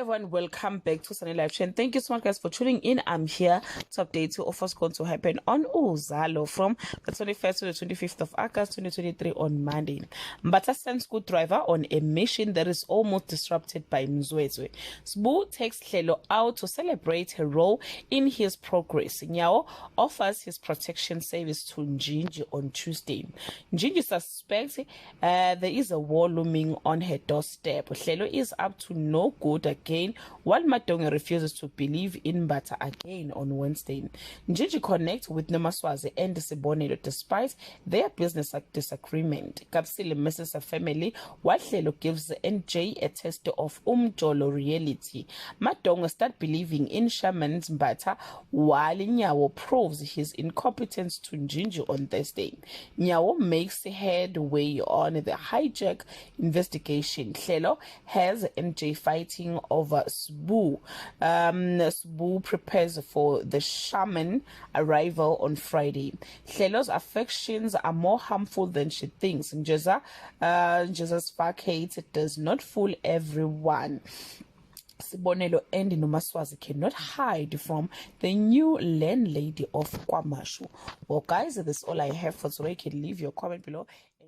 everyone, welcome back to Sunny Live Chain. Thank you so much guys for tuning in. I'm here to update you of what's going to happen on Uzalo from the 21st to the 25th of August 2023 on Monday. Mbata sends good driver on a mission that is almost disrupted by Mzwezwe. Sbu takes Hlelo out to celebrate her role in his progress. Nyao offers his protection service to Njinji on Tuesday. Njinji suspects there is a war looming on her doorstep. Hlelo is up to no good again, while Madonga refuses to believe in Mbata again on Wednesday. Njinji connects with Nomaswazi and Sibonelo despite their business disagreement. Kapsile misses her family, while Hlelo gives NJ a test of Umjolo reality. Madonga starts believing in Shaman's Mbata, while Nyawo proves his incompetence to Njinji on Thursday. Nyawo makes headway on the hijack investigation. Hlelo has MJ fighting over Sbu. Sbu prepares for the shaman arrival on Friday. Hlelo's affections are more harmful than she thinks. Njeza's fuck hate does not fool everyone. Sibonelo and Nomaswazi cannot hide from the new landlady of Kwamashu. Well guys, that's all I have for today. You can leave your comment below.